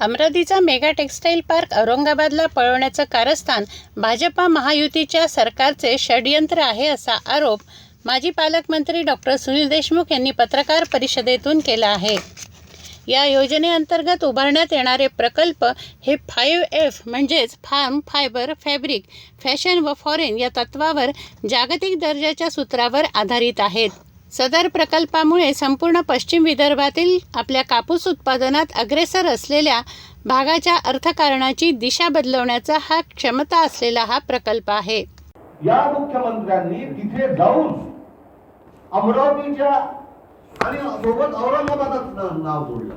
अमरावतीचा mega textile park औरंगाबादला पळवण्याचं कारस्थान भाजपा महायुतीच्या सरकारचे षडयंत्र आहे असा आरोप माजी पालकमंत्री डॉक्टर सुनील देशमुख यांनी पत्रकार परिषदेतून केला आहे. या योजनेअंतर्गत उभारण्यात येणारे प्रकल्प हे 5F म्हणजेच फार्म, फायबर, फॅब्रिक, फॅशन व फॉरेन या तत्वावर जागतिक दर्जाच्या सूत्रावर आधारित आहेत. सदर प्रकल्पामुळे संपूर्ण पश्चिम विदर्भातील आपल्या कापूस उत्पादनात अग्रेसर असलेल्या भागाच्या अर्थकारणाची दिशा बदलवण्याचा हा क्षमता असलेला हा प्रकल्प आहे. या मुख्यमंत्र्यांनी तिथे जाऊन अमरावतीच्या आणि सोबत औरंगाबादच नाव जोडलं.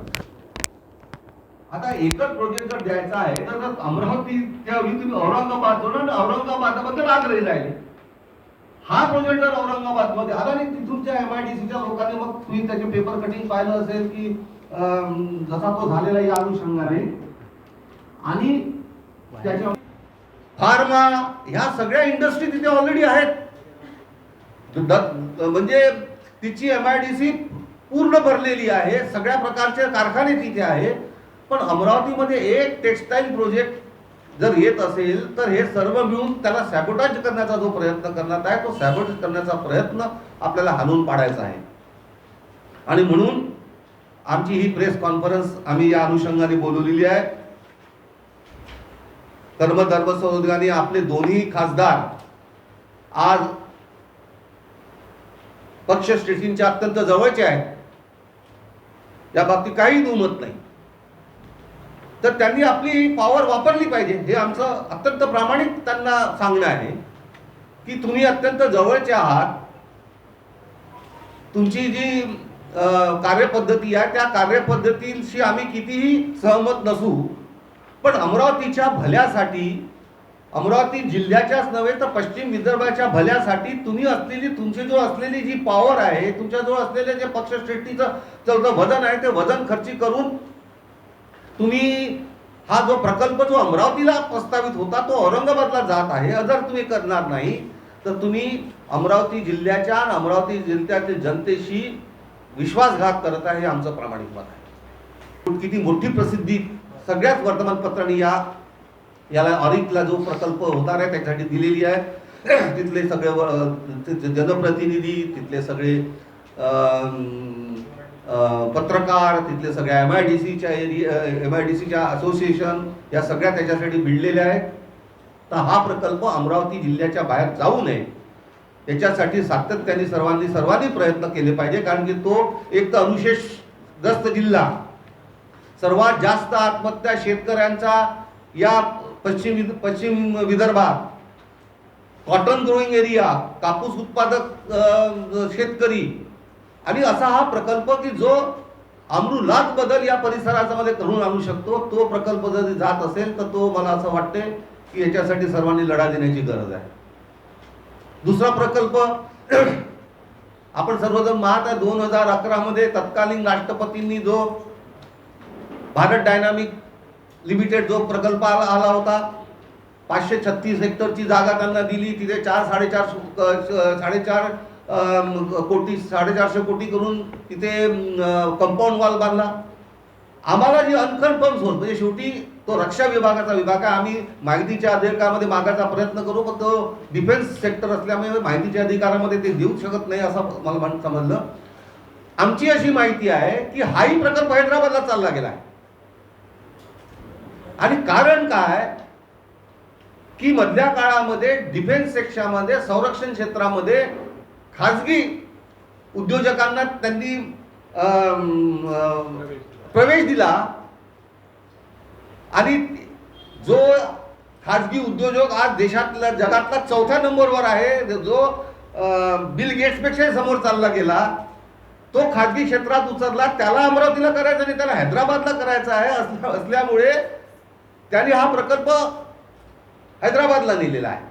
आता एकच प्रोजेक्ट जर द्यायचा आहे तर अमरावती त्यावेळी तुम्ही औरंगाबाद जोडून औरंगाबादबद्दल आग्रही राहिले. हा प्रोजेक्ट जर औरंगाबाद मध्ये आला आणि तिथूनच्या MIDCच्या लोकांनी मग तुम्ही त्याचे पेपर कटिंग पाहिलं असेल की जसा तो झालेला या अनुषंगाने आणि त्याच्या फार्मा ह्या सगळ्या इंडस्ट्री तिथे ऑलरेडी आहेत. म्हणजे तिची MIDC पूर्ण भरलेली आहे, सगळ्या प्रकारचे कारखाने तिथे आहे. पण अमरावतीमध्ये एक टेक्सटाईल प्रोजेक्ट जर येत असेल तर हे सर्व मिळून त्याला सॅबोटाज करण्याचा जो प्रयत्न करण्यात आहे तो सॅबोटाज करण्याचा प्रयत्न आपल्याला हाणून पाडायचा आहे. आणि म्हणून आमची ही प्रेस कॉन्फरन्स आम्ही या अनुषंगाने बोलवलेली आहे. धर्म संयोजकांनी आपले दोन्ही खासदार आज पक्षश्रेष्ठींच्या अत्यंत जवळचे आहेत, या बाबतीत काही दुमत नाही. तर त्यांनी आपली पॉवर वापरली पाहिजे हे आमचं अत्यंत प्रामाणिक त्यांना सांगणं आहे की तुम्ही अत्यंत जवळचे आहात. तुमची जी कार्यपद्धती आहे त्या कार्यपद्धतीशी आम्ही कितीही सहमत नसू, पण अमरावतीच्या भल्यासाठी, अमरावती जिल्ह्याच्याच नव्हे तर पश्चिम विदर्भाच्या भल्यासाठी तुम्ही असलेली असलेली जी पॉवर आहे, तुमच्याजवळ असलेले जे पक्षश्रेष्ठीचं वजन आहे ते वजन खर्ची करून तुम्ही हा जो प्रकल्प जो अमरावतीला प्रस्तावित होता तो औरंगाबादला जात आहे. जर तुम्ही करणार नाही तर तुम्ही अमरावती जिल्ह्याच्या आणि अमरावती जिल्ह्यातील जनतेशी विश्वासघात करत आहे हे आमचं प्रामाणिक मत आहे. किती मोठी प्रसिद्धी सगळ्याच वर्तमानपत्रांनी याला ऑरिकला जो प्रकल्प होणार आहे त्याच्यासाठी दिलेली आहे. तिथले सगळे जनप्रतिनिधी, तिथले सगळे पत्रकार, तिथले सगळ्या MIDCच्या असोसिएशन या सगळ्या त्याच्यासाठी भिडलेल्या आहेत. तर हा प्रकल्प अमरावती जिल्ह्याच्या बाहेर जाऊ नये याच्यासाठी सातत्याने सर्वांनी प्रयत्न केले पाहिजे. कारण की तो एक तर अनुशेषग्रस्त जिल्हा, सर्वात जास्त आत्महत्या शेतकऱ्यांचा या पश्चिम विदर्भात, कॉटन ग्रोईंग एरिया, कापूस उत्पादक शेतकरी, आणि असा हा प्रकल्प की जो आमूलाग्र बदल या परिसरामध्ये करून आणू शकतो. तो प्रकल्प जर जात असेल तर तो मला असं वाटते की याच्यासाठी सर्वांनी लढा देण्याची गरज आहे. दुसरा प्रकल्प आपण सर्वजण पाहत आहे, 2011 मध्ये तत्कालीन राष्ट्रपतींनी जो भारत डायनामिक लिमिटेड जो प्रकल्प आला होता, 536 हेक्टरची जागा त्यांना दिली. तिथे 4.5 कोटी करून तिथे कंपाऊंड वॉल बांधला. आम्हाला जी अनकन्फर्म झोन म्हणजे शेवटी तो रक्षा विभागाचा विभाग आहे, आम्ही माहितीच्या अधिकारामध्ये मागायचा प्रयत्न करू, पण तो डिफेन्स सेक्टर असल्यामुळे माहितीच्या अधिकारामध्ये ते देऊ शकत नाही असं मला समजलं. आमची अशी माहिती आहे की हाही प्रकल्प हैदराबादला चालला गेला आहे. आणि कारण काय की मधल्या काळामध्ये डिफेन्स सेक्शनमध्ये, संरक्षण क्षेत्रामध्ये खाजगी उद्योजकांना त्यांनी प्रवेश दिला आणि जो खाजगी उद्योजक आज देशातल्या जगातला 4थ्या नंबरवर आहे, जो बिल गेट्सपेक्षा समोर चालला गेला, तो खाजगी क्षेत्रात उतरला. त्याला अमरावतीला करायचं नाही, त्याला हैदराबादला करायचा आहे असल्यामुळे त्यांनी हा प्रकल्प हैदराबादला नेलेला आहे.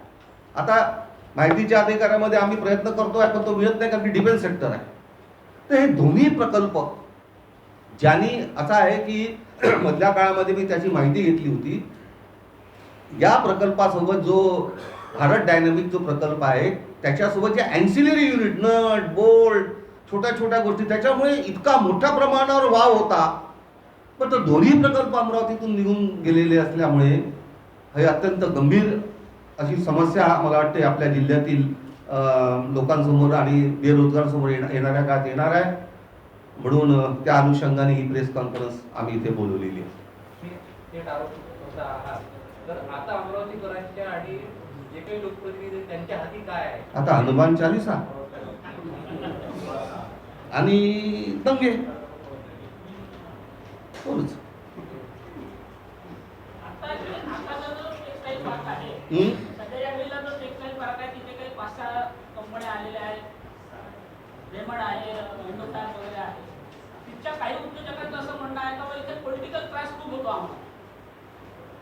आता माहितीच्या अधिकारामध्ये आम्ही प्रयत्न करतोय पण तो मिळत नाही कारण की डिफेन्स सेक्टर आहे. तर हे दोन्ही प्रकल्प ज्यांनी असा आहे की मधल्या काळामध्ये मी त्याची माहिती घेतली होती. या प्रकल्पासोबत जो भारत डायनामिक जो प्रकल्प आहे त्याच्यासोबत जे अँसिलरी युनिट, नट, बोल्ट, छोट्या छोट्या गोष्टी, त्याच्यामुळे इतका मोठ्या प्रमाणावर वाव होता पण तो दोन्ही प्रकल्प अमरावतीतून निघून गेलेले असल्यामुळे हे अत्यंत गंभीर अशी समस्या मला वाटते आपल्या जिल्ह्यातील लोकांसमोर आणि बेरोजगारांसमोर येणाऱ्या काळात येणार आहे. म्हणून त्या अनुषंगाने ही प्रेस कॉन्फरन्स आम्ही इथे बोलवलेली आहे. तर आता अमरावतीकरांच्या आणि जे काही लोकप्रतिनिधी त्यांच्या हाती काय आहे? आता हनुमान चालीसा आणि दंगे एवढंच. काही उद्योजकांचं असं म्हणणं आहे का इथे पॉलिटिकल त्रास खूप होतो आम्हाला,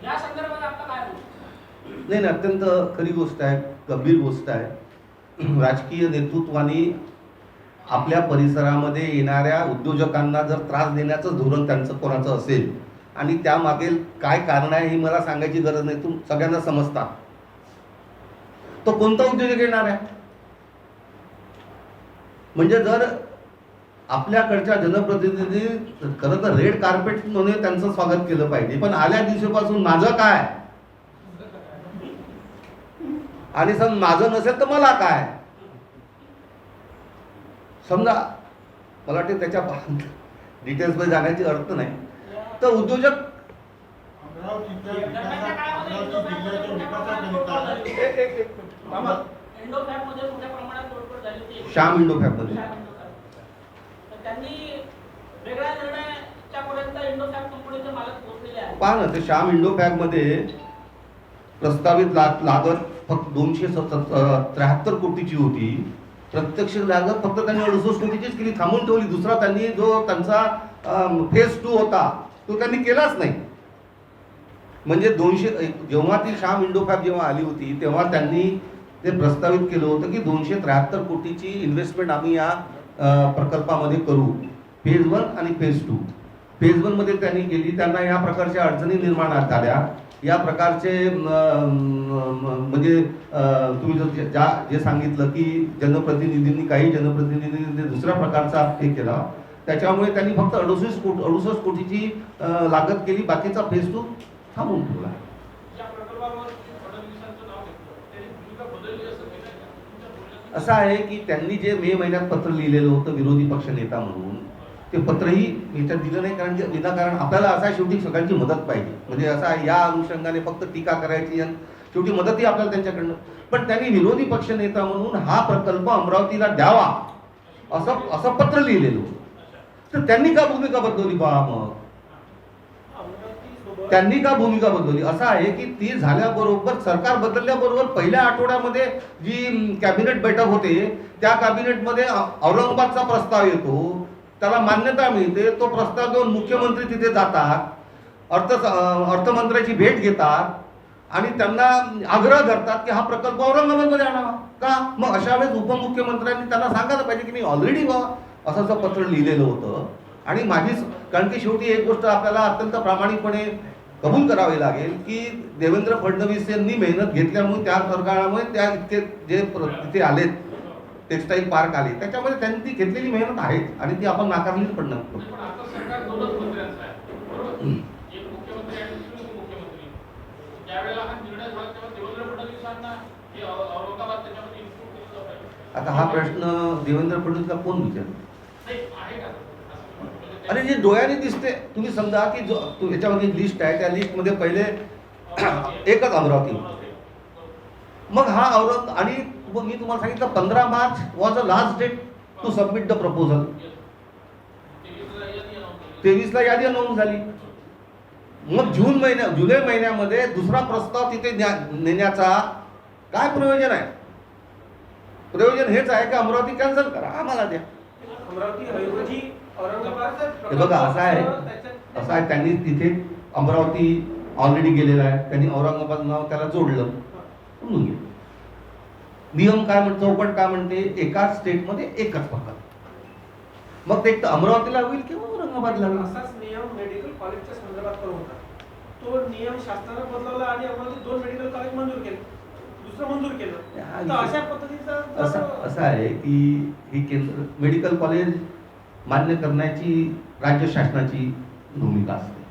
या संदर्भात आपलं काय म्हणणं? नाही, अत्यंत खरी गोष्ट आहे, गंभीर गोष्ट आहे. राजकीय नेतृत्वाने आपल्या परिसरामध्ये येणाऱ्या उद्योजकांना जर त्रास देण्याचं धोरण त्यांचं कोणाचं असेल आणि त्यामागील काय कारण आहे ही मला सांगायची गरज नाही, तुम्ही सगळ्यांना समजता. तो कोणता उद्योजक येणार आहे? म्हणजे जर आपल्याकडच्या जनप्रतिनिधी खरं तर रेड कार्पेट म्हणून त्यांचं स्वागत केलं पाहिजे, पण आल्या दिवशीपासून माझं काय आणि समजा माझं नसेल तर मला काय, समजा मला वाटते त्याच्या डिटेल्स मध्ये जाण्याची अर्थ नाही. तर उद्योजक श्याम इंडो फॅब मध्ये पहा ना, ते श्याम इंडो फॅब मध्ये प्रस्तावित लागत फक्त 273 कोटीची होती. प्रत्यक्ष लागत फक्त त्यांनी 68 कोटीचीच केली, थांबून ठेवली. दुसरा त्यांनी जो त्यांचा फेज 2 होता तो त्यांनी केलाच नाही. म्हणजे 200 जेव्हा ती श्याम इंडो फॅब जेव्हा आली होती तेव्हा त्यांनी ते प्रस्तावित केलं होतं की 273 कोटीची इन्व्हेस्टमेंट आम्ही या प्रकल्पामध्ये करू, फेज 1 आणि फेज 2. फेज 1 मध्ये त्यांनी केली, त्यांना या प्रकारच्या अडचणी निर्माण झाल्या. या प्रकारचे म्हणजे तुम्ही जे सांगितलं की काही जनप्रतिनिधींनी दुसऱ्या प्रकारचा हे केला, त्याच्यामुळे त्यांनी फक्त 68 कोटीची लागत केली, बाकीचा फेज 2 थांबवून ठेवला. असं आहे की त्यांनी जे मे महिन्यात पत्र लिहिलेलं होतं विरोधी पक्ष नेता म्हणून, ते पत्रही याच्यात दिलं नाही. कारण विनाकारण आपल्याला असा शेवटी सगळ्यांची मदत पाहिजे, म्हणजे असा या अनुषंगाने फक्त टीका करायची आणि शेवटी मदतही आपल्याला त्यांच्याकडनं. पण त्यांनी विरोधी पक्ष नेता म्हणून हा प्रकल्प अमरावतीला द्यावा असं पत्र लिहिलेलं होतं. तर त्यांनी का भूमिका बदलवली? पहा मग त्यांनी का भूमिका बदलवली? असं आहे की ती झाल्याबरोबर, सरकार बदलल्याबरोबर पहिल्या आठवड्यामध्ये जी कॅबिनेट बैठक होते त्या कॅबिनेटमध्ये औरंगाबादचा प्रस्ताव येतो, त्याला मान्यता मिळते. तो प्रस्ताव घेऊन मुख्यमंत्री तिथे जातात, अर्थमंत्र्याची भेट घेतात आणि त्यांना आग्रह धरतात की हा प्रकल्प औरंगाबादमध्ये आणावा का. मग अशा वेळेस उपमुख्यमंत्र्यांनी त्यांना सांगायला पाहिजे की मी ऑलरेडी असं पत्र लिहिलेलं होतं. आणि कारण की शेवटी एक गोष्ट आपल्याला अत्यंत प्रामाणिकपणे कबूल करावी लागेल की देवेंद्र फडणवीस यांनी मेहनत घेतल्यामुळे त्या सरकारामुळे त्या इतके जे तिथे आलेत, टेक्सटाईल पार्क आले, त्याच्यामध्ये त्यांनी ती घेतलेली मेहनत आहे आणि ती आपण नाकारली पण नाही. आता हा प्रश्न देवेंद्र फडणवीसला कोण विचारतो? अरे जे डोळ्याने दिसते, तुम्ही समजा की जो याच्यामध्ये लिस्ट आहे, त्या लिस्टमध्ये पहिले एकच अमरावती, मग हा आणि मी तुम्हाला सांगितलं 15 March was a last date to submit the proposal. 23 ला यादी नोंद झाली. मग जुलै महिन्यामध्ये दुसरा प्रस्ताव तिथे नेण्याचा काय प्रयोजन आहे? प्रयोजन हेच आहे की अमरावती कॅन्सल करा, आम्हाला द्या. हे बघा, असं आहे त्यांनी तिथे अमरावती ऑलरेडी गेलेला आहे, त्यांनी औरंगाबाद नाव त्याला जोडलं. नियम काय म्हणतो, चौकट काय म्हणते, एकाच स्टेटमध्ये एकच प्रकल्प. मग ते एक तर अमरावतीला होईल किंवा औरंगाबादला होईल. असाच नियम मेडिकल कॉलेजच्या संदर्भात पण होता. तो नियम शासनाने बदलवला आणि अमरावतीत 2 मेडिकल कॉलेज मंजूर केले, दुसरं मंजूर केलं. तर अशा पद्धतीचा असं आहे की ही केंद्र मेडिकल कॉलेज मान्य करण्याची राज्य शासनाची भूमिका असते.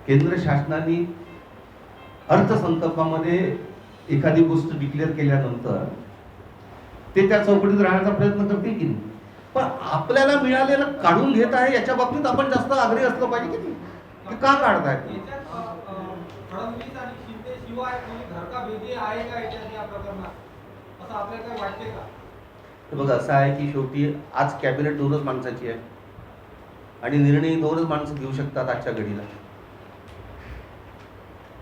केंद्र शासनाने अर्थसंकल्पामध्ये एखादी गोष्ट डिक्लेअर केल्यानंतर ते त्या चौकटीत राहण्याचा प्रयत्न करतील की नाही, पण आपल्याला मिळालेलं काढून घेत आहे याच्या बाबतीत आपण जास्त आग्रही असलं पाहिजे की नाही, की का काढतायत. फडणवीस आणि शिंदे शिवाय कोणी घर का भेदी आहे का याच्यात या प्रकरणात असं आपल्याला काही वाटते का? बघा, असं आहे की शेवटी आज कॅबिनेट 2च माणसाची आहे आणि निर्णय 2च माणसं घेऊ शकतात आजच्या घडीला.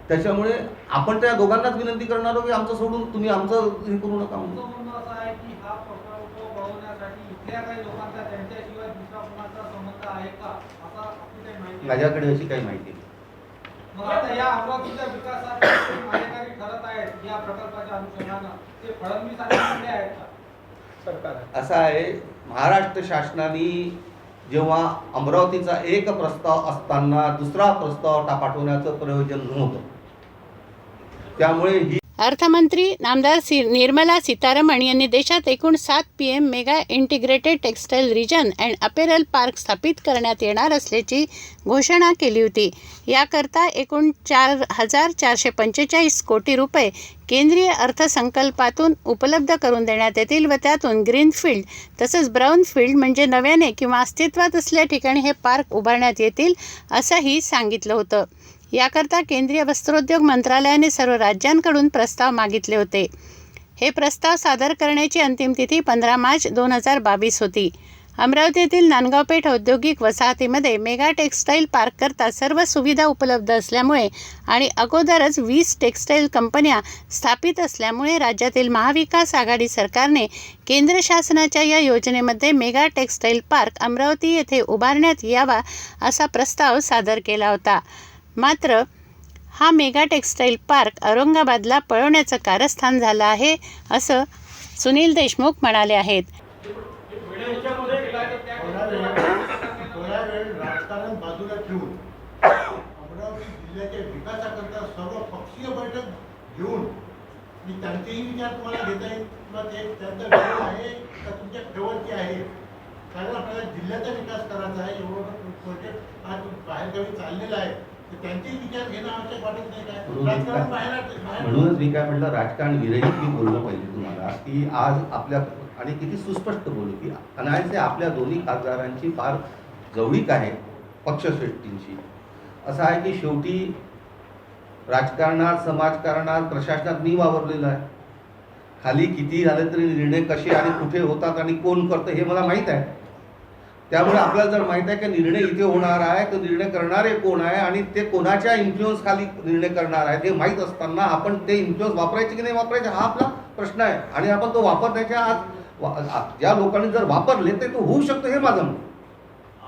त्याच्यामुळे आपण त्या दोघांनाच विनंती करणार आहोत की आमचं सोडून तुम्ही आमचं हे करू नका. तुमचं म्हणणं असं आहे की हा प्रकल्प वळवण्यासाठी इथल्या काही लोकांचा त्यांच्याशिवाय दुसरा कोणाचा संबंध आहे का असं आपली काही माहिती आहे? माझ्याकडे अशी काही माहिती नाही. मग आता या अमरावतीच्या विकासात जे मारेकरी ठरत आहेत या प्रकल्पाच्या अनुषंगानं ते फडणवीस आणि शिंदे आहेत का? सरकार असं आहे, महाराष्ट्र शासनाने जेव्हा अमरावतीचा एक प्रस्ताव असताना दुसरा प्रस्ताव पाठवण्याचं प्रयोजन नव्हतं, त्यामुळे ही अर्थमंत्री नामदार निर्मला सीतारमण यांनी देशात एकूण 7 PM mega integrated textile region and apparel park स्थापित करण्यात येणार असल्याची घोषणा केली होती. याकरता एकूण 4,445 कोटी रुपये केंद्रीय अर्थसंकल्पातून उपलब्ध करून देण्यात येतील व त्यातून ग्रीनफील्ड तसंच ब्राऊनफील्ड म्हणजे नव्याने किंवा अस्तित्वात असलेल्या ठिकाणी हे पार्क उभारण्यात येतील असंही सांगितलं होतं. याकरता केंद्रीय वस्त्रोद्योग मंत्रालयाने सर्व राज्यांकडून प्रस्ताव मागितले होते. हे प्रस्ताव सादर करण्याची अंतिम तिथी 15 मार्च 2022 होती. अमरावती येथील नांदगावपेठ औद्योगिक वसाहतीमध्ये मेगा टेक्सटाईल पार्ककरता सर्व सुविधा उपलब्ध असल्यामुळे आणि अगोदरच 20 टेक्सटाईल कंपन्या स्थापित असल्यामुळे राज्यातील महाविकास आघाडी सरकारने केंद्र शासनाच्या या योजनेमध्ये मेगा टेक्सटाईल पार्क अमरावती येथे उभारण्यात यावा असा प्रस्ताव सादर केला होता. मात्र हा मेगा टेक्सटाईल पार्क औरंगाबादला पळवण्याचं कारस्थान झालं आहे असं सुनील देशमुख म्हणाले आहेत. थोडा वेळ राजकारण बाजूला ठेवून अमरावती जिल्ह्याच्या विकासाकरता सर्व पक्षीय बैठक घेऊन मी त्यांचेही विचार तुम्हाला घेता येईल किंवा ते त्यांचा वेळ आहे का तुमच्या फेवरची आहे, कारण आपल्याला जिल्ह्याचा विकास करायचा आहे. एवढं प्रोजेक्ट आज बाहेरगावी चाललेला आहे, तर त्यांचेही विचार घेणं आवश्यक वाटत नाही काय? राजकारण म्हणूनच मी काय म्हटलं, राजकारण विरहित मी बोललो पाहिजे तुम्हाला की आज आपल्या आणि किती सुस्पष्ट बोलू की अनायसे आपल्या दोन्ही खासदारांची फार जवळीक आहे पक्षश्रेष्ठींची. असं आहे की शेवटी राजकारणात, समाजकारणात, प्रशासनात मी वावरलेलं आहे. खाली किती झाले तरी निर्णय कसे आणि कुठे होतात आणि कोण करतं हे मला माहीत आहे. त्यामुळे आपल्याला जर माहीत आहे की निर्णय इथे होणार आहे तर निर्णय करणारे कोण आहे आणि ते कोणाच्या इन्फ्लुअन्स खाली निर्णय करणार आहे हे माहीत असताना आपण ते इन्फ्लुअन्स वापरायचे की नाही वापरायचे हा आपला प्रश्न आहे. आणि आपण तो वापरण्याच्या आज ज्या लोकांनी जर वापरले तर तो होऊ शकतो हे माझं म्हणणं.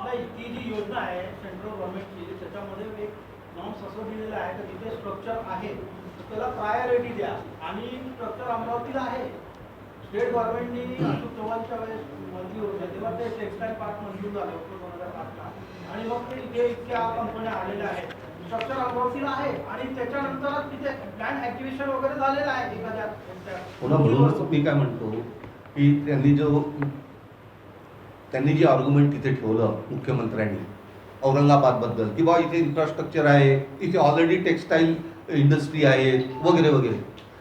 नाही, ती जी योजना आहे सेंट्रल गव्हर्नमेंटची त्याच्यामध्ये एक नॉर्म्स असं दिलेलं आहे की जिथे स्ट्रक्चर आहे तर त्याला प्रायोरिटी द्या आणि स्ट्रक्चर अमरावतीला आहे. स्टेट गव्हर्नमेंटनी अशोक चव्हाणच्या वेळेस मंत्री होते तेव्हा ते टेक्सटाईल पार्क मंजूर झालं होतं 2005ला आणि मग ते इथे इतक्या कंपन्या आलेल्या आहेत. स्ट्रक्चर अमरावतीला आहे आणि त्याच्यानंतरच तिथे लँड ॲक्टिव्हेशन वगैरे झालेलं आहे एखाद्या पुन्हा म्हणूनच मी काय म्हणतो की त्यांनी जे आर्ग्युमेंट तिथे ठेवलं मुख्यमंत्र्यांनी औरंगाबादबद्दल की बाबा इथे इन्फ्रास्ट्रक्चर आहे, इथे ऑलरेडी टेक्सटाईल इंडस्ट्री आहे वगैरे वगैरे,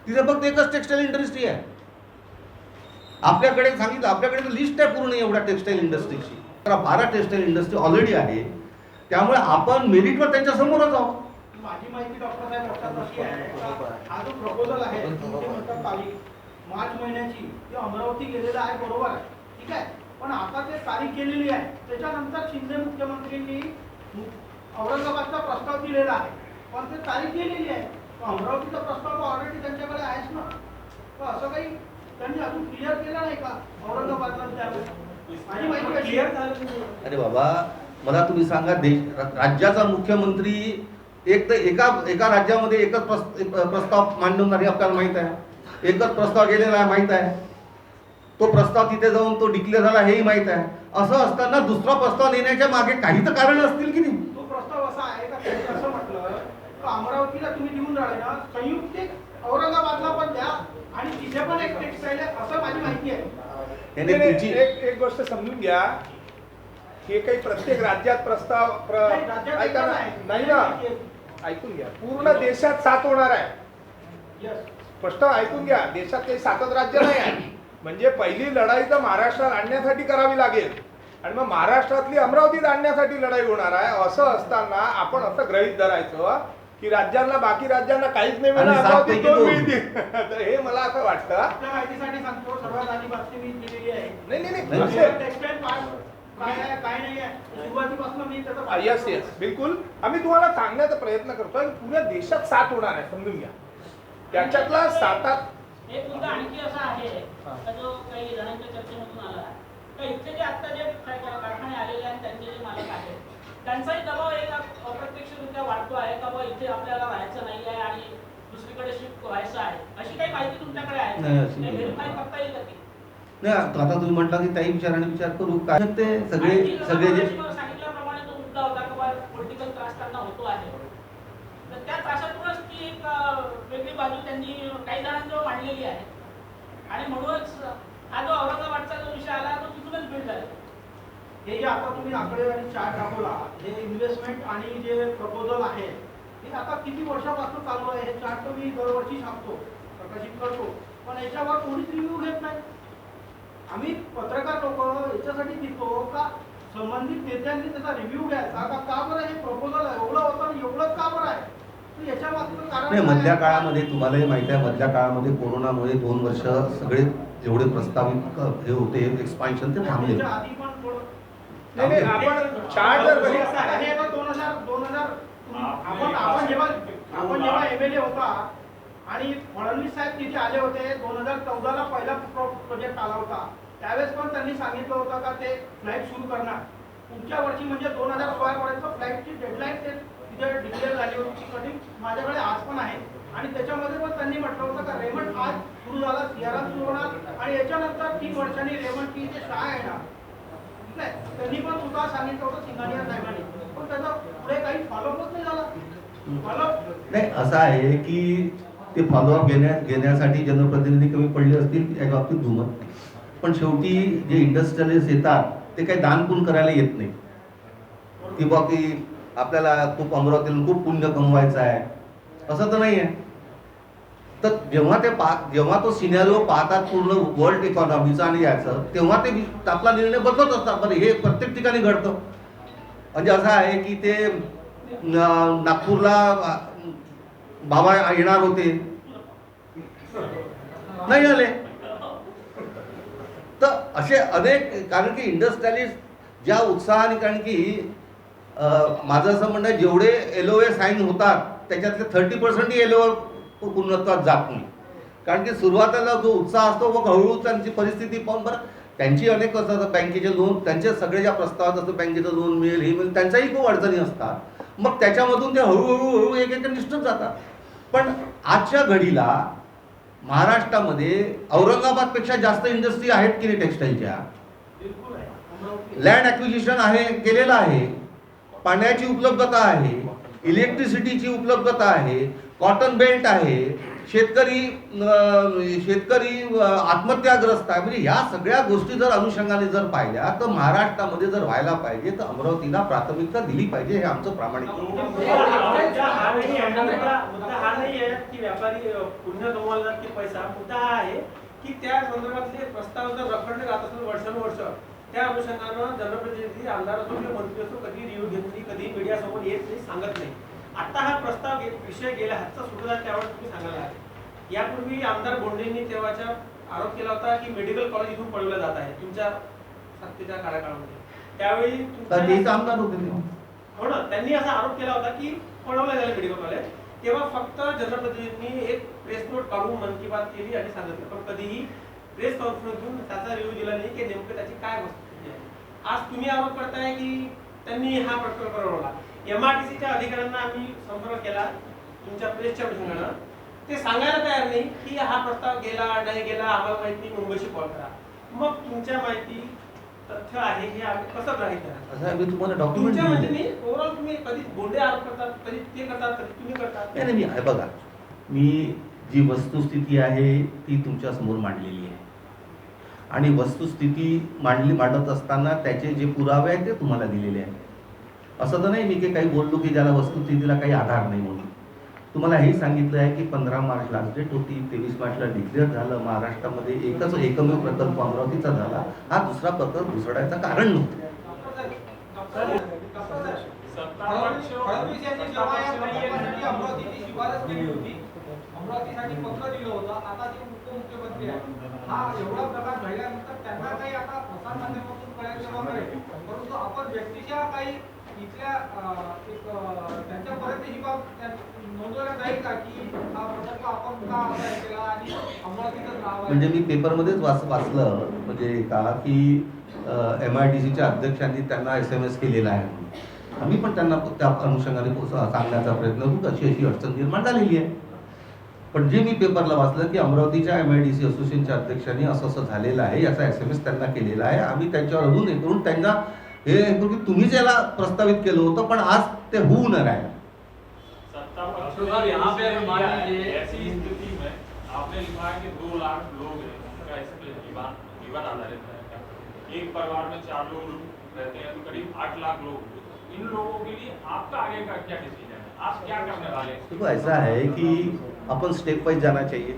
तिथे फक्त एकच टेक्सटाईल इंडस्ट्री आहे. आपल्याकडे सांगितलं, आपल्याकडे तर लिस्ट आहे पूर्ण एवढ्या टेक्सटाईल इंडस्ट्रीची. 12 टेक्सटाईल इंडस्ट्री ऑलरेडी आहे. त्यामुळे आपण मेरिटवर त्यांच्या समोरच आहोत. माझी माहिती डॉक्टर साहेब लक्षात अशी आहे हा जो प्रपोजल आहे तारीख मार्च महिन्याची ती अमरावती गेलेला आहे, बरोबर आहे, ठीक आहे. पण आता ते तारीख केलेली आहे. त्याच्यानंतर शिंदे मुख्यमंत्र्यांनी औरंगाबादचा प्रस्ताव दिलेला आहे, पण ते तारीख गेलेली आहे. अमरावतीचा प्रस्ताव ऑलरेडी त्यांच्याकडे आहेच ना. तर असं काही त्यांनी अजून क्लिअर केलं नाही का औरंगाबादला त्यावेळेस? माझी माहिती क्लिअर झालं. अरे बाबा, मला तुम्ही सांगा, राज्याचा मुख्यमंत्री एक तर एका राज्यामध्ये एकच प्रस्ताव मांडणार हे आपल्याला माहीत आहे. एकच प्रस्ताव गेलेला आहे माहीत आहे. तो प्रस्ताव तिथे जाऊन तो डिक्लेअर झाला हेही माहीत आहे. असं असताना दुसरा प्रस्ताव नेण्याच्या मागे काही तर कारण असतील की नाही. तो प्रस्ताव असा आहे का त्यांनी असं म्हटलं की अमरावतीला तुम्ही देऊन राहिले ना, संयुक्त औरंगाबादला पण द्या आणि तिथे पण एक टेक्सटाईल आहे असं माझी माहिती आहे. त्याने तुमची एक गोष्ट समजून घ्या, हे काही प्रत्येक राज्यात प्रस्ताव नाही, राज्यात ऐका ना, आहे. नाही ना, ऐकून घ्या. पूर्ण देशात 7 होणार आहे. Yes. स्पष्ट ऐकून घ्या. देशात काही 7च राज्य नाही आहे. म्हणजे पहिली लढाई तर महाराष्ट्रात आणण्यासाठी करावी लागेल आणि मग महाराष्ट्रातली अमरावतीत आणण्यासाठी लढाई होणार आहे. असं असताना आपण असं गृहीत धरायचं की राज्यांना, बाकी राज्यांना काहीच नाही मिळणार, आणि अमरावतीत 2 7 मिळतील. तर हे मला असं वाटतं. आपल्या माहितीसाठी सांगतो, सर्वात आधी बातमी मी दिलेली आहे. नाही नाही नाही. नाही असेल. टेक्सटाईल पार्क काय आहे काय नाही आहे सुरुवातीपासून मी त्याचा येस येस बिलकुल. आम्ही तुम्हाला सांगण्याचा प्रयत्न करतोय की पुऱ्या देशात 7 होणार आहे, समजून घ्या. त्याच्यातला 7 एक मुद्दा आणखी असा आहे का जो काही जणांच्या चर्चेमधून आला का इथे जे आता जे कारखाने आलेले आहेत त्यांचे जे मालक आहेत त्यांचाही दबाव एक अप्रत्यक्षरित्या वाढतो आहे का बा इथे आपल्याला राहायचं नाही आहे आणि दुसरीकडे शिफ्ट व्हायचं आहे, अशी काही माहिती तुमच्याकडे आहे नाही, अशी नाही. व्हेरीफाय करता येईल का ती? नाही, आता तुम्ही म्हटला की ताई विचाराने विचार करू काय ते सगळे आणखी सगळे जे जसं सांगितल्याप्रमाणे तो मुद्दा होता की बा पॉलिटिकल त्रास त्यांना होतो आहे, तर त्या त्रासातूनच ती एक वेगळी बाजू त्यांनी काही जणांजवळ मांडलेली आहे आणि म्हणूनच हा जो औरंगाबादचा जो विषय आला तो तिथूनच बिल्ड झाला. हे जे आता तुम्ही आकडे आणि चार्ट दाखवला, हे इन्व्हेस्टमेंट आणि जे प्रपोजल आहे हे आता किती वर्षापासून चालू आहे. हे चार्ट मी दरवर्षी छापतो, प्रकाशित करतो, पण याच्यावर कोणीच रिव्ह्यू घेत नाही. आम्ही पत्रकार लोक याच्यासाठी देतो का संबंधित नेत्यांनी त्याचा रिव्ह्यू घ्यायचा का बरं हे प्रपोजल एवढं होतं आणि एवढंच का बरं आहे, तर याच्या मागचं कारण नाही, काय मधल्या आहे? काळामध्ये तुम्हालाही माहिती आहे, मधल्या काळामध्ये कोरोनामुळे 2 वर्ष सगळे जेवढे प्रस्तावित हे होते एक्सपान्शन ते थांबले. त्याच्या आधी पण थोडं नाही नाही, आपण चार्ट जर बघितला हे बघ, 2000 आपण जेव्हा एमएलए होता आणि फडणवीस साहेब तिथे आले होते, 2014ला पहिला प्रोजेक्ट आला होता, त्यावेळेस पण त्यांनी सांगितलं होतं का ते फ्लाईट सुरू करणार पुढच्या वर्षी, म्हणजे 2016 पर्यंत फ्लाईटची डेडलाईन ते तिथे डिक्लेअर झाली होती. ती कधी माझ्याकडे आज पण आहे आणि त्याच्यामध्ये पण त्यांनी म्हटलं होतं का रेमंड आज सुरू झाला, सियारा सुरू होणार आणि याच्यानंतर 3 वर्षांनी रेमंडची जे शाळा आहे ना, ठीक आहे, त्यांनी पण सुद्धा सांगितलं होतं सिंगानिया साहेबांनी, पण त्याचा पुढे काही फॉलोअपच नाही झाला. फॉलोअप नाही, असं आहे की ते फॉलोअप घेण्यासाठी जनप्रतिनिधी कमी पडले असतील या बाबतीत दुमत नाही. पण शेवटी जे इंडस्ट्रियलिस्ट येतात ते काही दानपुण्य करायला येत नाही की बा की आपल्याला खूप अमरावतीला खूप पुण्य कमवायचं आहे, असं तर नाही आहे. तर जेव्हा तो सिनेरिओ पाहतात पूर्ण वर्ल्ड इकॉनॉमीचा आणि याचं, तेव्हा ते आपला निर्णय बदलत असतात. बरं, हे प्रत्येक ठिकाणी घडतं. म्हणजे असं आहे की ते नागपूरला बाबा येणार होते, नाही आले. तर असे अनेक, कारण की इंडस्ट्रियलिस्ट ज्या उत्साहाने, कारण की माझं असं म्हणणं आहे जेवढे LOA साईन होतात त्याच्यातले 30% LOA पूर्णत्वात जात नाही. कारण की सुरुवातीला जो उत्साह असतो मग हळूहळू त्यांची परिस्थिती पाहून, बरं त्यांची अनेक असतात, बँकेचे लोन, त्यांचे सगळे ज्या प्रस्तावात असतं बँकेचं लोन मिळेल हे मिळेल, त्यांच्याही खूप अडचणी असतात. मग त्याच्यामधून ते हळूहळू एक निष्ठच जातात. पण आजच्या घडीला महाराष्ट्रामध्ये औरंगाबादपेक्षा जास्त इंडस्ट्री आहेत की नाही टेक्सटाईलच्या. बिलकुल आहे. अमरावती लँड ॲक्विजिशन आहे, केलेलं आहे, पाण्याची उपलब्धता आहे, इलेक्ट्रिसिटीची उपलब्धता आहे, कॉटन बेल्ट आहे, शेतकरी आत्महत्याग्रस्त आहे. म्हणजे या सगळ्या गोष्टी जर अनुषंगाने जर पाहिल्या तर महाराष्ट्रामध्ये जर व्हायला पाहिजे तर अमरावतीला प्राथमिकता दिली पाहिजे, हे आमचं प्रामाणिक मत आहे. मुद्दा हा नाही आहे की व्यापारी पुण्य कमवायला की पैसा, मुद्दा हा आहे की त्या संदर्भातले प्रस्ताव जर रखडले जात असेल वर्षानुवर्ष, त्या अनुषंगानं जनप्रतिनिधी, आमदार असो किंवा मंत्री असो कधी रिव्ह्यू घेत नाही, कधी मीडियासमोर येत नाही, सांगत नाही. आता हा प्रस्ताव विषय गेला, हातचा सुरू झाला त्यावर तुम्ही सांगायला आहे. यापूर्वी आमदार बोंडेंनी तेव्हाचा आरोप केला होता की मेडिकल कॉलेज इथून पळवलं जात आहे तुमच्या सत्तेच्या कार्यकाळामध्ये. त्यावेळी तेच आमदार होते तेव्हा. हो ना, त्यांनी असा आरोप केला होता की पळवलं गेलं मेडिकल कॉलेज. तेव्हा फक्त जनप्रतिनिधींनी एक प्रेस नोट काढून मन की बात केली आणि सांगितलं, पण कधीही प्रेस कॉन्फरन्स घेऊन त्याचा रिव्ह्यू दिला नाही की नेमकं त्याची काय वस्तुस्थिती आहे. आज तुम्ही आरोप करताय की त्यांनी हा प्रकल्प बनवला. MRTCच्या अधिकाऱ्यांना आम्ही संपर्क केला तुमच्या प्रेसच्या अनुषंगानं, ते सांगायला तयार नाही की हा प्रस्ताव गेला नाही गेला, आम्हाला माहिती, मुंबईशी कॉल करा. मग तुमच्या माहिती तथ्य आहे हे आम्ही कसं ग्राह्य करा? असं मी तुम्हाला डॉक्युमेंट तुमच्या दिले. माहितीने ओव्हरऑल तुम्ही कधी बोंडे आरोप करतात, कधी ते करतात, कधी तुम्ही करतात. नाही नाही, मी बघा, मी जी वस्तुस्थिती आहे ती तुमच्या समोर मांडलेली आहे. आणि वस्तुस्थिती मांडत असताना त्याचे जे पुरावे आहेत ते तुम्हाला दिलेले आहेत. असं तर नाही मी की काही बोललो की ज्याला वस्तुस्थितीला काही आधार नाही म्हणून. तुम्हाला हेही सांगितलं आहे की 15 मार्च लास्ट डेट होती, 23 मार्चला डिक्लेअर झालं. महाराष्ट्रामध्ये एकमेव प्रकल्प अमरावतीचा झाला. हा दुसरा प्रकल्प घुसडायचं कारण नव्हतं. फडणवीस यांनी जेव्हा या प्रकल्पासाठी अमरावतीची शिफारस केली होती, अमरावतीसाठी पत्र दिलं होतं, आता ते उपमुख्यमंत्री आहेत. हा एवढा प्रकार घडल्यानंतर त्यांना काही आता प्रसारमाध्यमातून कळायला जबाबदार आहे. परंतु आपण व्यक्तिशः काही इथल्या त्यांच्यापर्यंत ही बाब नोंदवल्या जाईल का की हा प्रकल्प आपण का असा केला आणि अमरावतीचं नाव आहे? म्हणजे मी पेपरमध्येच वाचलं म्हणजे का की MIDCच्या अध्यक्षांनी त्यांना SMS केलेला आहे. आम्ही पण त्यांना त्या अनुषंगाने सांगण्याचा प्रयत्न करू अशी अडचण निर्माण झालेली आहे. पण जे मी पेपरला वाचलं की अमरावतीच्या MIDC असोसिएशनच्या अध्यक्षांनी असं झालेलं आहे याचा SMS त्यांना केलेला आहे. आम्ही त्यांच्यावर अजून हे करून त्यांना हे की तुम्हीच याला प्रस्तावित केलं होतं पण आज ते होऊ न राहिलं. यहाँ पे अगर मान लीजिए ऐसी स्थिति में आपने लिखा है कि 2 लाख लोग हैं, उनका ऐसे जीवन आधारित है। एक परिवार में 4 लोग रहते हैं तो करीब 8 लाख लोग। इन लोगों के लिए आपका आगे का क्या डिसीजन है? आप क्या करने वाले हैं? देखो ऐसा है कि अपन स्टेप वाइज जाना चाहिए.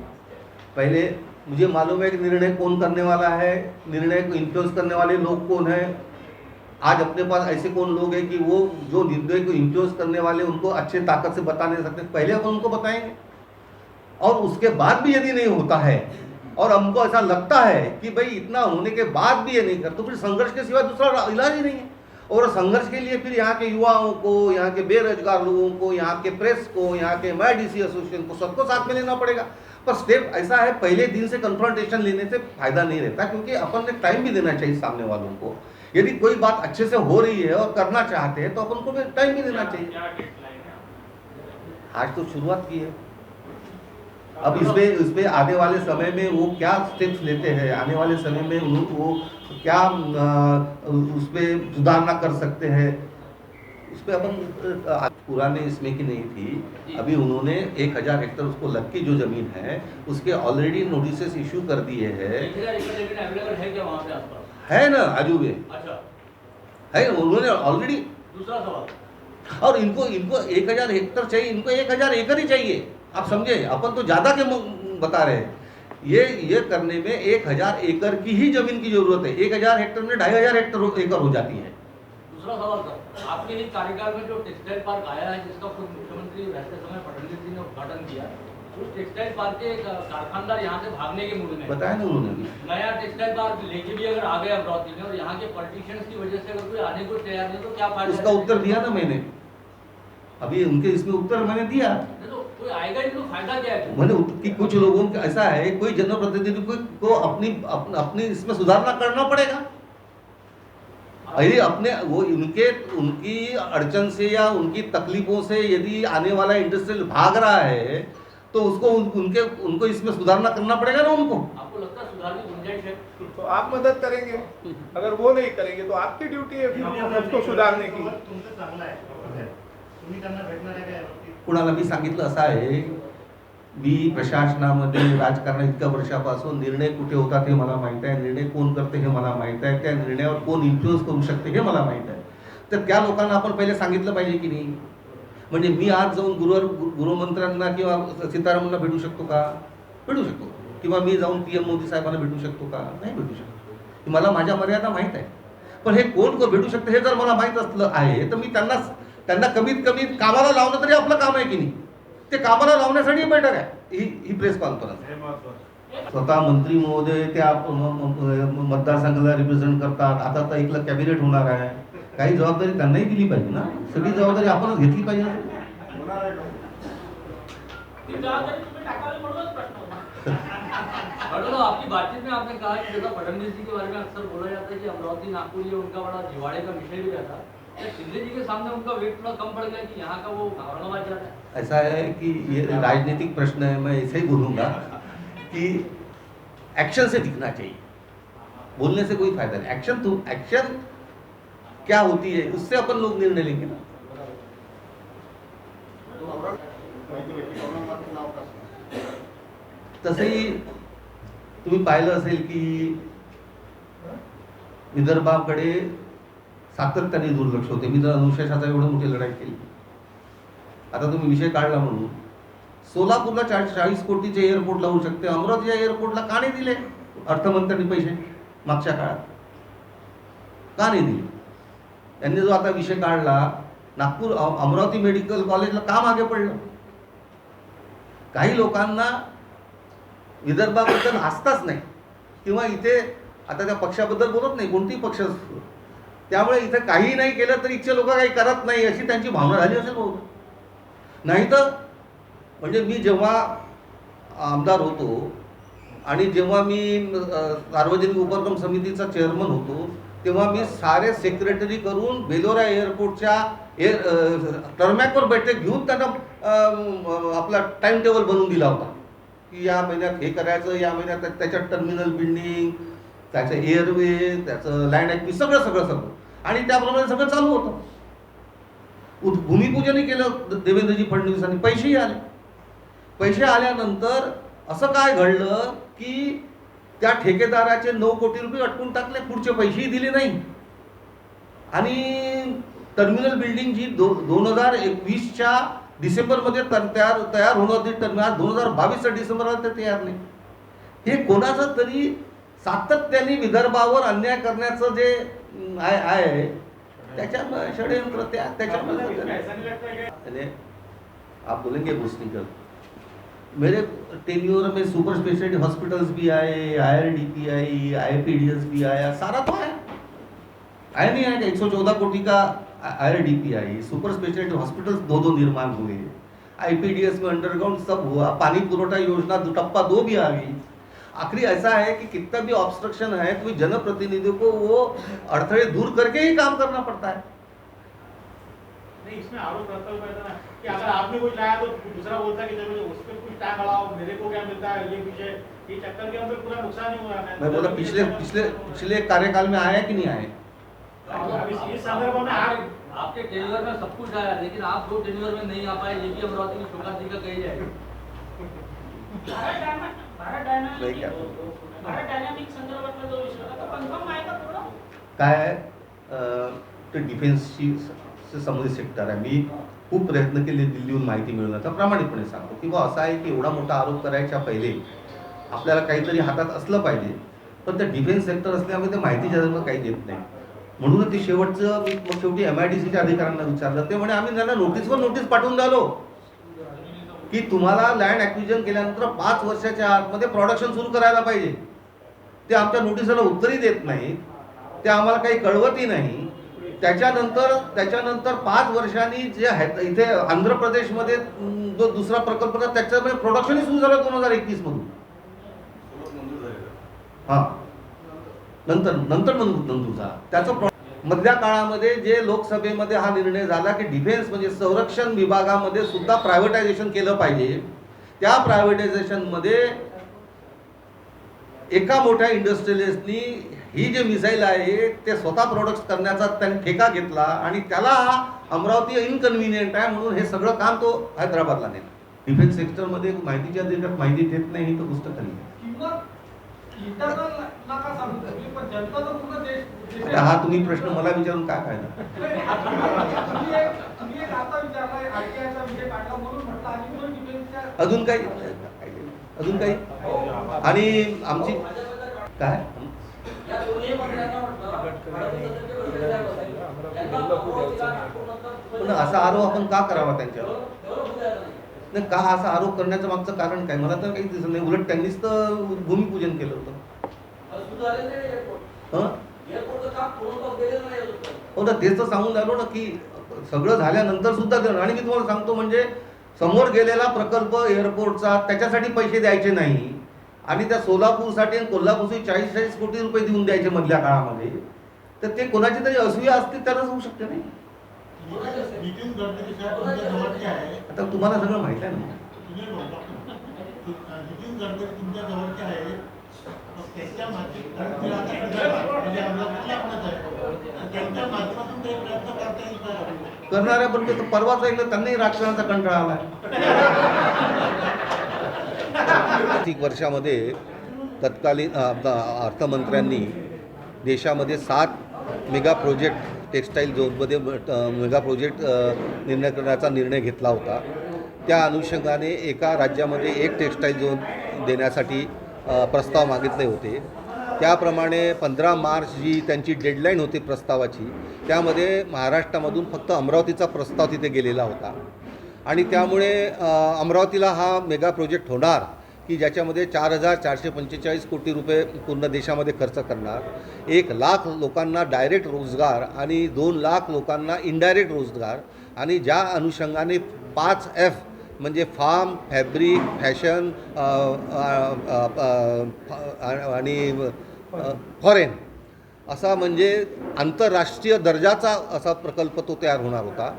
पहले मुझे मालूम है कि निर्णय कौन करने वाला है, निर्णय को इन्फ्लुएंस करने वाले लोग कौन है. आज अपने पास ऐसे कौन लोग हैं कि वो जो निर्णय को इन्फ्लुएंस करने वाले उनको अच्छे ताकत से बता नहीं सकते. पहले अपन उनको बताएंगे और उसके बाद भी यदि नहीं होता है और हमको ऐसा लगता है कि भाई इतना होने के बाद भी ये नहीं कर तो फिर संघर्ष के सिवा दूसरा इलाज ही नहीं है. और संघर्ष के लिए फिर यहाँ के युवाओं को, यहाँ के बेरोजगार लोगों को, यहाँ के प्रेस को, यहाँ के MIDC एसोसिएशन को सबको साथ में लेना पड़ेगा. पर स्टेप ऐसा है पहले दिन से कन्फ्रंटेशन लेने से फायदा नहीं रहता क्योंकि अपन ने टाइम भी देना चाहिए सामने वालों को. यदि कोई बात अच्छे से हो रही है और करना चाहते हैं तो अपन को भी टाइम भी देना चाहिए. आज तो शुरुआत की है. अब इसमें आने वाले समय में वो क्या स्टेप्स लेते हैं, आने वाले समय में वो क्या उसमें सुधारना कर सकते हैं, उस पर अपन पुराने इसमें की नहीं थी. अभी उन्होंने 1000 हेक्टर उसको लग की जो जमीन है उसके ऑलरेडी नोटिसेस इशू कर दिए हैं. है ना अजूबे है, उन्होंने ऑलरेडी. दूसरा सवाल, और इनको 1000 हेक्टर चाहिए, इनको 1000 एकड़ ही चाहिए. आप समझे, अपन तो ज्यादा के बता रहे हैं. ये करने में 1000 एकड़ की ही जमीन की जरूरत है. 1000 हेक्टर में 2500 एकड़ हो जाती है. दूसरा सवाल सर, आपके ही कार्यकाल में जो टेक्सटाइल पार्क आया है जिसका खुद मुख्यमंत्री रहते समय फडणवीस जी ने उद्घाटन किया, उस टेक्सटाइल पार्क के कारखानदार यहाँ से भागने के मूड में बताया ना उन्होंने भी. नया टेक्सटाइल पार्क लेके भी अगर आ गए अमरावती में और यहाँ के पॉलिटिशियंस की वजह से अगर कोई आने को तैयार नहीं तो क्या फायदा? उसका उत्तर दिया ना मैंने, अभी उनके इसमें उत्तर मैंने दिया. तो कोई आएगा नहीं तो फायदा क्या है? मैंने कि कुछ लोगों का ऐसा है, कोई जनप्रतिनिधि को अपनी इसमें सुधारना करना पड़ेगा. अरे अपने वो उनकी अड़चन से या उनकी तकलीफों से यदि आने वाला इंडस्ट्रियल भाग रहा है तो उसको उनको इसमें सुधारना करना पड़ेगा ना उनको. आपको लगता है सुधार की गुंजाइश है? तो आप मदद करेंगे. अगर वो नहीं करेंगे तो आपकी ड्यूटी है फिर उसको सुधारने की. तुमचं चांगलं आहे, तुम्ही त्यांना भेटणार आहे काय? कुणाला मी सांगितलं असं आहे, मी प्रशासनामध्ये राजकारण इतक्या वर्षापासून निर्णय कुठे होतात हे मला माहीत आहे, निर्णय कोण करते हे मला माहीत आहे, त्या निर्णयावर कोण इन्फ्लुअन्स करू शकते हे मला माहीत आहे. तर त्या लोकांना आपण पहिले सांगितलं पाहिजे की नाही. म्हणजे मी आज जाऊन गृहमंत्र्यांना किंवा सीतारामनला भेटू शकतो का? भेटू शकतो. किंवा मी जाऊन PM मोदी साहेबांना भेटू शकतो का? नाही भेटू शकतो. मला माझ्या मर्यादा माहीत आहे. पण हे कोण भेटू शकतं हे जर मला माहीत असलं आहे तर मी त्यांना कमीत कमी कामाला लावणं तरी आपलं काम आहे की नाही. ते कामाला लावण्यासाठी बैठक आहे ही प्रेस कॉन्फरन्स. स्वतः मंत्री महोदय त्या मतदारसंघाला रिप्रेझेंट करतात. आता तर एकलं कॅबिनेट होणार आहे. काही जबाबदारी त्यांनाही दिली पाहिजे ना. सगळी जबाबदारी आपणच घेतली पाहिजे. आपकी बातचीत में आपने कहा कि जैसा फडणवीस जी के बारे में अक्सर बोला जाता है कि अमरावती नागपुर ये उनका बड़ा दिवाड़े का विषय भी रहता है. शिंदे जी के सामने उनका वेट थोड़ा कम पड़ गया कि यहाँ का वो औरंगाबाद जाता है. ऐसा है कि ये राजनीतिक प्रश्न है. मैं ऐसे ही बोलूँगा कि एक्शन से दिखना चाहिए. बोलने से कोई फायदा नहीं. एक्शन क्या होती है उससे अपन लोग निर्णय लेंगे ना. तसंही तुम्ही पाहिलं असेल की विदर्भाकडे सातत्याने दुर्लक्ष होते. मी तर अनुशेषाचा एवढं मोठी लढाई केली. आता तुम्ही विषय काढला म्हणून सोलापूरला 40 कोटीचे एअरपोर्ट लावू शकते, अमरावतीच्या एअरपोर्टला का नाही दिले अर्थमंत्र्यांनी पैसे मागच्या काळात? का नाही दिले? त्यांनी जो आता विषय काढला नागपूर अमरावती मेडिकल कॉलेजला का मागे पडलं? काही लोकांना विदर्भाबद्दल आस्थाच नाही, किंवा इथे आता त्या पक्षाबद्दल बोलत नाही, कोणतीही पक्ष असतो, त्यामुळे इथे काही नाही केलं तर इथचे लोक काही करत नाही अशी त्यांची भावना झाली असेल बहुधा. नाही तर म्हणजे मी जेव्हा आमदार होतो आणि जेव्हा मी सार्वजनिक उपक्रम समितीचा चेअरमन होतो, तेव्हा मी सारे सेक्रेटरी करून बेलोरा एअरपोर्टच्या टर्मॅकवर बैठक घेऊन त्यांना आपला टाइम टेबल बनवून दिला होता की या महिन्यात हे करायचं, या महिन्यात त्याच्यात टर्मिनल बिल्डिंग, त्याचं एअरवे, त्याचं लँड ॲक्ट, सगळं आणि त्याप्रमाणे सगळं चालू होतं. भूमिपूजनही केलं देवेंद्रजी फडणवीसांनी. पैसेही आले. पैसे आल्यानंतर असं काय घडलं की त्या ठेकेदाराचे 9 कोटी रुपये अटकून टाकले, पुढचे पैसेही दिले नाही. आणि टर्मिनल बिल्डिंग जी 2021च्या डिसेंबरमध्ये तयार होणार होती, टर्मिनल 2022च्या डिसेंबरला ते तयार नाही. हे कोणाचं तरी सातत्याने विदर्भावर अन्याय करण्याचं जे आहे त्याच्यामध्ये षड्यंत्र, त्याच्यामध्ये आप बोलेंगे भूसनीकर. मेरे टेन्योर में सुपर स्पेशलिटी हॉस्पिटल्स भी आए, IRDPI, IPDS भी आया, सारा तो आया नहीं आया. 114 कोटी का IRDPI, सुपर स्पेशलिटी हॉस्पिटल्स 2 निर्माण हुए, IPDS में अंडरग्राउंड सब हुआ, पानी पुरवठा योजना टप्पा 2 भी आ गई. आखिरी ऐसा है कि कितना भी ऑब्स्ट्रक्शन है तो जनप्रतिनिधियों को वो अड़थड़े दूर करके ही काम करना पड़ता है. नहीं, इसमें आरोप रहता हुआ था ना कि अगर आपने कुछ लाया तो दूसरा बोलता कि चलो उस पर कुछ टैग लगाओ, मेरे को क्या मिलता है, ये पीछे ये चक्कर के अंदर पूरा नुकसान ही हो रहा है. मैं बोला पिछले कार्यकाल में आया कि नहीं आए? अब इस संदर्भ में आपके टेन्योर में सब कुछ आया, लेकिन आप 2 टेन्योर में नहीं आ पाए, ये भी अमरावती की शोकांति का कही जाए. भारत डायनामिक संदर्भातला जो विषय होता तो कन्फर्म आहे का पूर्ण? काय आहे, ते डिफेन्सशी संबंधित सेक्टर आहे. मी खूप प्रयत्न केले दिल्लीहून माहिती मिळवण्याचा. प्रामाणिकपणे सांगतो की बा असं आहे की एवढा मोठा आरोप करायच्या पहिले आपल्याला काहीतरी हातात असलं पाहिजे, पण ते डिफेन्स सेक्टर असल्यामुळे ते माहितीच्या जवळ काही देत नाही. म्हणून ते शेवटचं मी शेवटी MIDCच्या अधिकाऱ्यांना विचारलं. ते म्हणे आम्ही त्यांना नोटीसवर नोटीस पाठवून झालो की तुम्हाला लँड ॲक्विजन केल्यानंतर 5 वर्षाच्या आतमध्ये प्रोडक्शन सुरू करायला पाहिजे. ते आमच्या नोटीसला उत्तरही देत नाही, ते आम्हाला काही कळवतही नाही. त्याच्यानंतर 5 वर्षांनी जे इथे आंध्र प्रदेशमध्ये जो दुसरा प्रकल्प होता त्याच्यामध्ये प्रोडक्शनही सुरू झालं 2021 मधून. हां, नंतर मंजूर झाला. त्याचं मधल्या काळामध्ये जे लोकसभेमध्ये हा निर्णय झाला की डिफेन्स म्हणजे संरक्षण विभागामध्ये सुद्धा प्रायव्हेटायझेशन केलं पाहिजे. त्या प्रायव्हेटायझेशनमध्ये एका मोठ्या इंडस्ट्रियलिस्टनी ही जे मिसाईल आहे ते स्वतः प्रोडक्ट्स करण्याचा त्यांनी ठेका घेतला आणि त्याला अमरावती इनकन्व्हिनियंट आहे म्हणून हे सगळं काम तो हैदराबादला नेला. डिफेन्स सेक्टरमध्ये माहितीच्या देशात माहिती देत नाही ही तर पुस्तक खाली. हा तुम्ही प्रश्न मला विचारून काय फायदा? अजून काही आणि आमची काय पण असा आरोप आपण का करावा त्यांच्यावर? नाही का असा आरोप करण्याचं मागचं कारण काय मला तर काही दिसत नाही. उलट त्यांनीच तर भूमिपूजन केलं होतं. हो ना, तेच तर सांगून झालो ना की सगळं झाल्यानंतर सुद्धा देणार. आणि मी तुम्हाला सांगतो म्हणजे समोर गेलेला प्रकल्प एअरपोर्टचा त्याच्यासाठी पैसे द्यायचे नाही आणि त्या सोलापूरसाठी आणि कोल्हापूरसाठी 40-40 कोटी रुपये देऊन द्यायचे मधल्या काळामध्ये. तर ते कोणाची तरी असूया असतील तरच होऊ शकते नाही. नितीन गडकरी साहेब तुमच्या जवळचे आहे. आता तुम्हाला सगळं माहिती आहे ना. नितीन गडकरी तुमच्या जवळचे आहे. त्यांच्या माध्यमातून त्यांच्या माध्यमातून काही प्रयत्न करता येईल का? करणाऱ्या पण ते परवाच ऐकलं त्यांनाही राजकारणाचा कंटाळा आलाय. आर्थिक वर्षामध्ये तत्कालीन अर्थमंत्र्यांनी देशामध्ये 7 मेगा प्रोजेक्ट टेक्स्टाईल झोनमध्ये मेगा प्रोजेक्ट निर्णय करण्याचा निर्णय घेतला होता. त्या अनुषंगाने एका राज्यामध्ये एक टेक्स्टाईल झोन देण्यासाठी प्रस्ताव मागितले होते. त्याप्रमाणे 15 मार्च जी त्यांची डेडलाईन होती प्रस्तावाची, त्यामध्ये महाराष्ट्रामधून फक्त अमरावतीचा प्रस्ताव तिथे गेलेला होता. आणि त्यामुळे अमरावतीला हा मेगा प्रोजेक्ट होणार की ज्याच्यामध्ये 4,445 कोटी रुपये पूर्ण देशामध्ये खर्च करणार, 1 लाख लोकांना डायरेक्ट रोजगार आणि 2 लाख लोकांना इनडायरेक्ट रोजगार, आणि ज्या अनुषंगाने 5F म्हणजे फार्म, फॅब्रिक, फॅशन आणि फॉरेन असा म्हणजे आंतरराष्ट्रीय दर्जाचा असा प्रकल्प तो तयार होणार होता.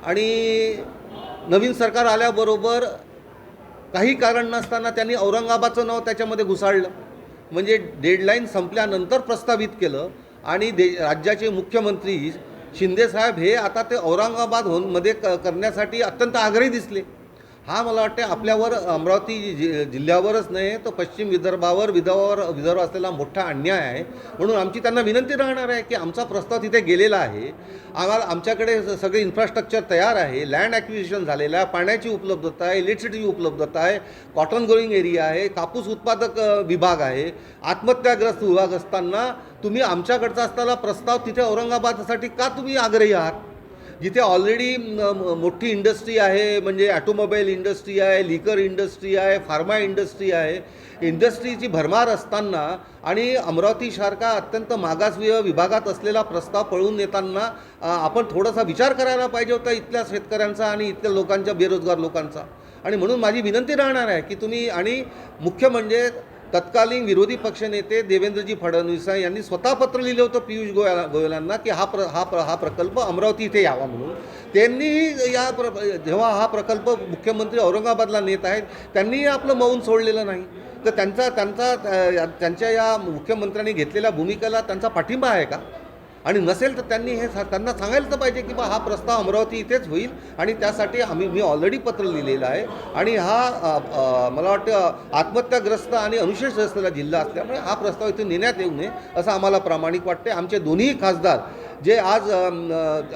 आणि नवीन सरकार आल्याबरोबर काही कारण नसताना त्यांनी औरंगाबादचं नाव त्याच्यामध्ये घुसाळलं. म्हणजे डेडलाईन संपल्यानंतर प्रस्तावित केलं आणि राज्याचे मुख्यमंत्री शिंदेसाहेब हे आता ते औरंगाबाद मध्ये करण्यासाठी अत्यंत आग्रही दिसले. हा मला वाटते आपल्यावर अमरावती जिल्ह्यावरच नाही तर पश्चिम विदर्भावर असलेला मोठा अन्याय आहे. म्हणून आमची त्यांना विनंती राहणार आहे की आमचा प्रस्ताव तिथे गेलेला आहे, आमच्याकडे सगळे इन्फ्रास्ट्रक्चर तयार आहे, लँड ॲक्विजिशन झालेलं आहे, पाण्याची उपलब्धता आहे, इलेक्ट्रिसिटी उपलब्धता आहे, कॉटन ग्रोईंग एरिया आहे, कापूस उत्पादक विभाग आहे. आत्महत्याग्रस्त विभाग असताना तुम्ही आमच्याकडचा असताना प्रस्ताव तिथे औरंगाबादसाठी का तुम्ही आग्रही आहात? जिथे ऑलरेडी मोठी इंडस्ट्री आहे, म्हणजे ॲटोमोबाईल इंडस्ट्री आहे, लिकर इंडस्ट्री आहे, फार्मा इंडस्ट्री आहे. इंडस्ट्रीची भरमार असताना आणि अमरावतीसारखा अत्यंत मागासवर्गीय विभागात असलेला प्रस्ताव पळवून नेताना आपण थोडासा विचार करायला पाहिजे होता इथल्या शेतकऱ्यांचा आणि इथल्या लोकांच्या, बेरोजगार लोकांचा. आणि म्हणून माझी विनंती राहणार आहे की तुम्ही, आणि मुख्य म्हणजे तत्कालीन विरोधी पक्षनेते देवेंद्रजी फडणवीस यांनी स्वतः पत्र लिहिलं होतं पियुष गोयलांना की हा प्रकल्प अमरावती इथे यावा म्हणून. त्यांनी जेव्हा हा प्रकल्प मुख्यमंत्री औरंगाबादला नेत आहेत त्यांनीही आपलं मौन सोडलेलं नाही. तर त्यांच्या या मुख्यमंत्र्यांनी घेतलेल्या भूमिकेला त्यांचा पाठिंबा आहे का? आणि नसेल तर त्यांनी त्यांना सांगायला तर पाहिजे की हा प्रस्ताव अमरावती इथेच होईल आणि त्यासाठी मी ऑलरेडी पत्र लिहिलेलं आहे. आणि हा मला वाटतं आत्महत्याग्रस्त आणि अनुशेष असलेला जिल्हा असल्यामुळे हा प्रस्ताव इथे नेण्यात येऊ नये असं आम्हाला प्रामाणिक वाटते. आमचे दोन्ही खासदार जे आज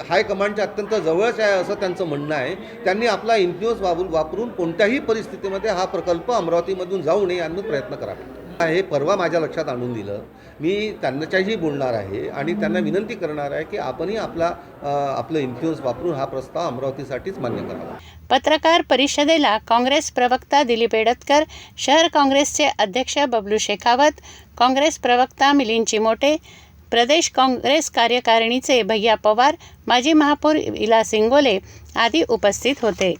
हायकमांडच्या अत्यंत जवळच आहे असं त्यांचं म्हणणं आहे, त्यांनी आपला इन्फ्लुअन्स वापरून कोणत्याही परिस्थितीमध्ये हा प्रकल्प अमरावतीमधून जाऊ नये यानं प्रयत्न करावे. हे परवा माझ्या लक्षात आणून दिलं. मी त्यांच्याशी बोलणार आहे आणि त्यांना विनंती करणार आहे की आपणही आपलं इन्फ्लुअन्स वापरून हा प्रस्ताव अमरावतीसाठीच मान्य करावा. पत्रकार परिषदेला काँग्रेस प्रवक्ता दिलीप एडतकर, शहर काँग्रेसचे अध्यक्ष बबलू शेखावत, काँग्रेस प्रवक्ता मिलिंद चिमोटे, प्रदेश काँग्रेस कार्यकारिणीचे भैया पवार, माजी महापौर विलास इंगोले आदी उपस्थित होते.